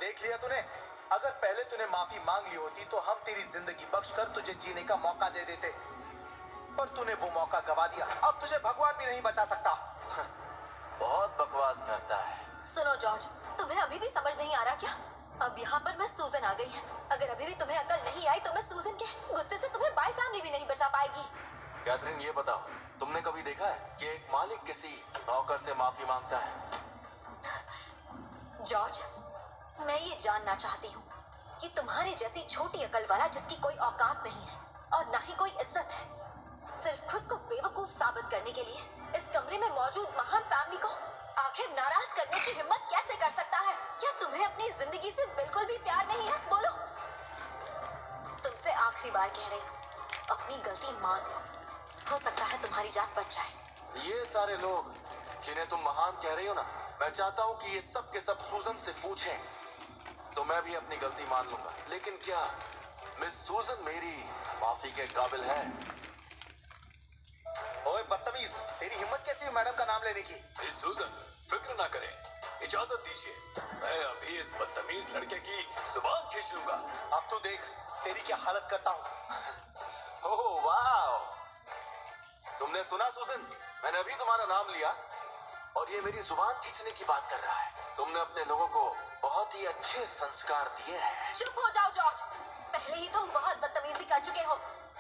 देख लिया तूने? अगर पहले तूने माफी मांग ली होती तो हम तेरी जिंदगी बख्शकर तुझे जीने का मौका दे देते, पर तूने वो मौका गवा दिया। अब तुझे भगवान भी नहीं बचा सकता। बहुत बकवास करता है। सुनो जॉर्ज, तुम्हें अभी भी समझ नहीं आ रहा क्या? अब यहाँ पर मैं सूजन आ गई है। अगर अभी भी तुम्हें अकल नहीं आई तो मैं सूजन के गुस्से से तुम्हें बाय फैमिली भी नहीं बचा पाएगी। कैथरीन, ये बताओ, तुमने कभी देखा है कि एक मालिक किसी नौकर से माफी मांगता है? जॉर्ज, मैं ये जानना चाहती हूँ कि तुम्हारे जैसी छोटी अकल वाला जिसकी कोई औकात नहीं है और ना ही कोई इज्जत है, सिर्फ खुद को बेवकूफ साबित करने के लिए इस कमरे में मौजूद महान फैमिली को आखिर नाराज करने की हिम्मत कैसे कर सकता है? क्या तुम्हें अपनी जिंदगी से बिल्कुल भी प्यार नहीं है? बोलो। तुमसे आखिरी बार कह रही हूँ, अपनी गलती मान लो। हो सकता है तुम्हारी जान बच जाए। ये सारे लोग जिन्हें तुम महान कह रही हो ना, मैं चाहता हूँ कि ये सब के सब सूजन से पूछें तो मैं भी अपनी गलती मान लूंगा। लेकिन क्या मिस सूजन मेरी माफी के काबिल है? ओए बदतमीज, तेरी हिम्मत कैसी है मैडम का नाम लेने की? मिस सूजन, फिक्र ना करें, इजाजत दीजिए, मैं अभी इस बदतमीज लड़के की जुबान खींच लूंगा। अब तू देख तेरी क्या हालत करता हूँ। ओह वाह, तुमने सुना सूजन, मैंने अभी तुम्हारा नाम लिया और ये मेरी जुबान खींचने की बात कर रहा है। तुमने अपने लोगों को बहुत ही अच्छे संस्कार दिए हैं। चुप हो जाओ जॉर्ज, पहले ही तुम बहुत बदतमीजी कर चुके हो।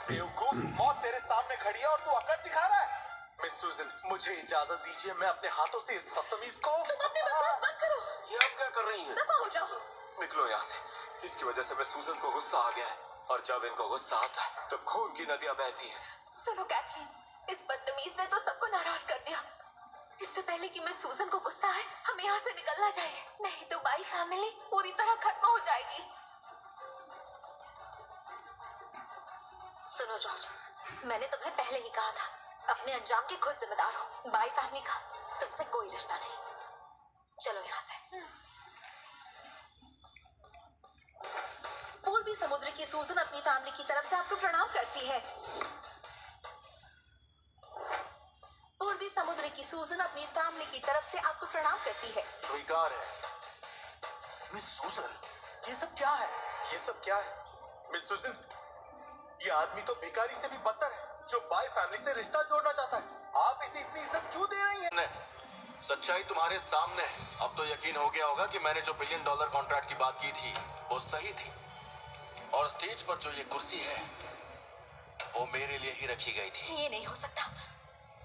बेवकूफ, मौत तेरे सामने खड़ी है और तू अकड़ दिखा रहा है। मिस सूजन, मुझे इजाजत दीजिए, मैं अपने हाथों से इस बदतमीज को। तुम अपनी बकवास बंद करो। ये आप क्या कर रही हैं? दफा हो जाओ। निकलो यहाँ से। इसकी वजह से मैं सूजन को गुस्सा आ गया है और जब इनको गुस्सा आता है तब खून की नदियां बहती हैं। सुनो कैथरीन, इस बदतमीज ने तो सबको नाराज कर दिया। इससे पहले कि मैं सूजन को गुस्सा आए, हमें यहाँ से निकलना चाहिए, नहीं तो बाई फैमिली पूरी तरह खत्म हो जाएगी। सुनो जॉर्ज, मैंने तुम्हें पहले ही कहा था, अपने अंजाम के खुद जिम्मेदार हो। बाई फैमिली का तुमसे कोई रिश्ता नहीं। चलो यहाँ से। पूर्वी समुद्र की सूजन अपनी फैमिली की तरफ से आपको प्रणाम करती है। पूर्वी समुद्र की सूजन अपनी फैमिली की तरफ से आपको प्रणाम करती है। स्वीकार है। मिस सूजन, ये सब क्या है? ये सब क्या है? मिस सूजन, ये आदमी तो भिखारी से भी बदतर है जो बाय फैमिली से रिश्ता जोड़ना चाहता है। आप इसे इतनी इज्जत क्यों दे रही हैं? सच्चाई तुम्हारे सामने है। अब तो यकीन हो गया होगा कि मैंने जो $1 बिलियन कॉन्ट्रैक्ट की बात की थी वो सही थी और स्टेज पर जो ये कुर्सी है वो मेरे लिए ही रखी गई थी। ये नहीं हो सकता।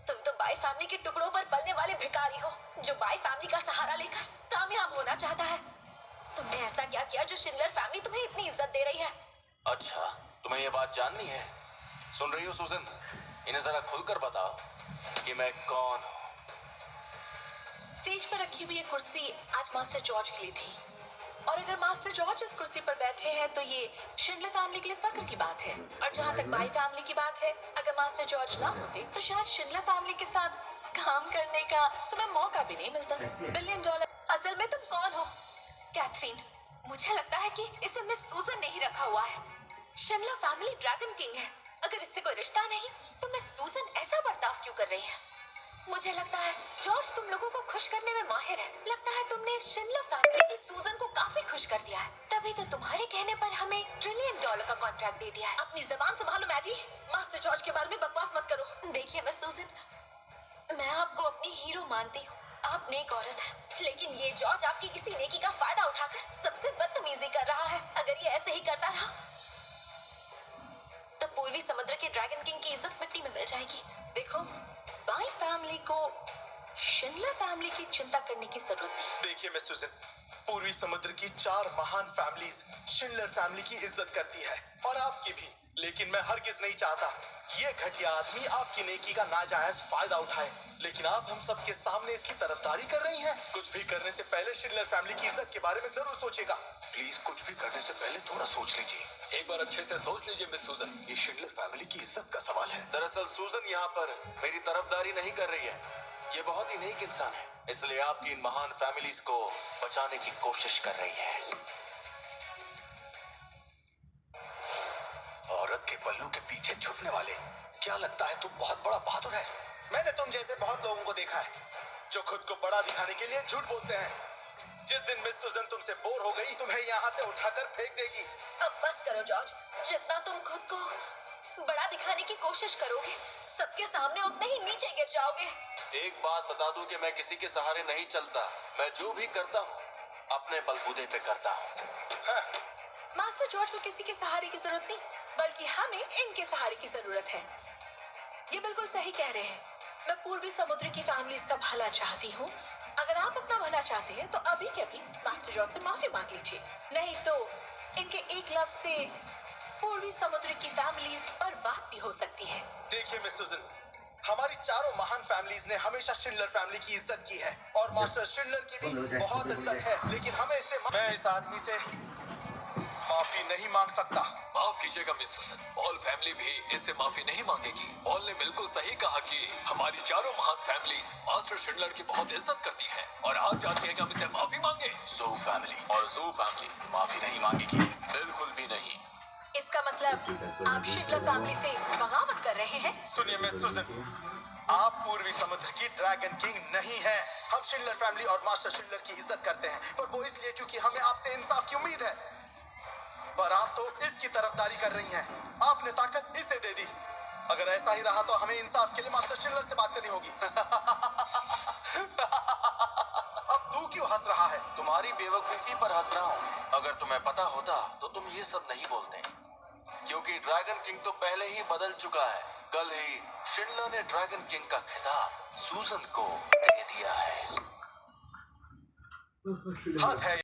तुम तो बाय फैमिली के टुकड़ों पर पलने वाले भिखारी हो जो बाय फैमिली का सहारा लेकर कामयाब होना चाहता है। तुमने ऐसा क्या किया जो शिंडलर फैमिली तुम्हें इतनी इज्जत दे रही है? अच्छा, तुम्हें ये बात जाननी है? सुन रही हो सूजन, इन्हें जरा खुलकर बताओ कि मैं कौन हूँ। स्टेज पर रखी हुई ये कुर्सी आज मास्टर जॉर्ज के लिए थी और अगर मास्टर जॉर्ज इस कुर्सी पर बैठे हैं तो ये शिंडलर फैमिली के लिए फख्र की बात है। और जहाँ तक बाई फैमिली की बात है, अगर मास्टर जॉर्ज ना होते तो शायद शिंडलर फैमिली के साथ काम करने का तुम्हें मौका भी नहीं मिलता। $1 बिलियन। असल में तुम कौन हो? कैथरीन, मुझे लगता है कि इसे मिस सूजन ने ही रखा हुआ है। शिमला फैमिली ड्रैगन किंग है। अगर इससे कोई रिश्ता नहीं तो मिस सूजन ऐसा बर्ताव क्यों कर रही है? मुझे लगता है जॉर्ज तुम लोगों को खुश करने में माहिर है। लगता है तुमने शिमला फैमिली की सूजन को काफी खुश कर दिया है, तभी तो तुम्हारे कहने पर हमें $1 ट्रिलियन का कॉन्ट्रैक्ट दे दिया है। अपनी जबान संभालो मैडी, मास्टर जॉर्ज के बारे में बकवास मत करो। देखिए मिस सूजन, मैं आपको अपनी हीरो मानती हूँ, आप नेक औरत हैं, लेकिन ये जॉर्ज आपकी इसी नेकी का फायदा उठाकर सबसे बदतमीजी कर रहा है। अगर ये ऐसे ही करता रहा तो पूर्वी समुद्र के ड्रैगन किंग की इज्जत मिट्टी में मिल जाएगी। देखो, बाई फैमिली को शिंडलर फैमिली की चिंता करने की जरूरत नहीं। देखिए मिस सूजन, पूर्वी समुद्र की 4 महान फैमिलीज शिंडलर फैमिली की इज्जत करती है और आपकी भी, लेकिन मैं हरगिज नहीं चाहता ये घटिया आदमी आपकी नेकी का नाजायज फायदा उठाए। लेकिन आप हम सब के सामने इसकी तरफदारी कर रही हैं। कुछ भी करने से पहले शिंडलर फैमिली की इज्जत के बारे में जरूर सोचेगा। प्लीज कुछ भी करने से पहले थोड़ा सोच लीजिए। एक बार अच्छे से सोच लीजिए मिस सूजन, ये शिंडलर फैमिली की इज्जत का सवाल है। दरअसल सूजन यहाँ पर मेरी तरफदारी नहीं कर रही है। ये बहुत ही नेक इंसान है, इसलिए आपकी इन महान फैमिलीज को बचाने की कोशिश कर रही है। औरत के पल्लू के पीछे छुपने वाले, क्या लगता है तू बहुत बड़ा बहादुर है? मैंने तुम जैसे बहुत लोगों को देखा है जो खुद को बड़ा दिखाने के लिए झूठ बोलते हैं। जिस दिन मिस सुजन तुमसे बोर हो गई तुम्हें यहाँ से उठाकर फेंक देगी। अब बस करो जॉर्ज, जितना तुम खुद को बड़ा दिखाने की कोशिश करोगे सबके सामने उतने ही नीचे गिर जाओगे। एक बात बता दूं कि मैं किसी के सहारे नहीं चलता। मैं जो भी करता हूँ अपने बलबूते पे करता हूँ। हाँ, मास्टर जॉर्ज को किसी के सहारे की जरूरत नहीं, बल्कि हमें इनके सहारे की जरूरत है। ये बिल्कुल सही कह रहे हैं। मैं पूर्वी समुद्र की फैमिलीज का भला चाहती हूँ। अगर आप अपना भला चाहते हैं तो अभी के अभी मास्टर जॉर्ज से माफी मांग लीजिए, नहीं तो इनके एक लफ्ज से पूर्वी समुद्र की फैमिलीज बर्बाद भी हो सकती है। देखिए मिस सुजन, हमारी चारों महान फैमिलीज ने हमेशा शिंडलर फैमिली की इज्जत की है और मास्टर शिंडलर की भी बहुत इज्जत है, लेकिन हमें मैं इस आदमी से माफी नहीं मांग सकता। माफ कीजिएगा मिस सुसन, पॉल फैमिली भी इससे माफी नहीं मांगेगी। पॉल ने बिल्कुल सही कहा कि हमारी चारों महान फैमिलीज मास्टर शिंडलर की बहुत इज्जत करती हैं और आप चाहते हैं कि हम इसे माफी मांगे। ज़ू फैमिली और ज़ू फैमिली माफी नहीं मांगेगी। बिल्कुल भी नहीं। इसका मतलब आप शिंडलर फैमिली से बगावत कर रहे हैं? सुनिए मिस सुजन, आप पूर्वी समुद्र की ड्रैगन किंग नहीं हैं। हम शिंडलर फैमिली और मास्टर शिंडलर की इज्जत करते हैं, पर वो इसलिए क्योंकि हमें आपसे इंसाफ की उम्मीद है। पर आप तो इसकी तरफदारी कर रही हैं। आपने ताकत इसे दे दी। अगर ऐसा ही रहा तो हमें इंसाफ के लिए मास्टर शिंडलर से बात करनी होगी। अब तू क्यों हंस रहा है? तुम्हारी बेवकूफी पर हंस रहा हूँ। अगर तुम्हें पता होता तो तुम ये सब नहीं बोलते, क्योंकि ड्रैगन किंग तो पहले ही बदल चुका है। कल ही शिंडलर ने ड्रैगन किंग का खिताब सूजन को दे दिया है। हद है।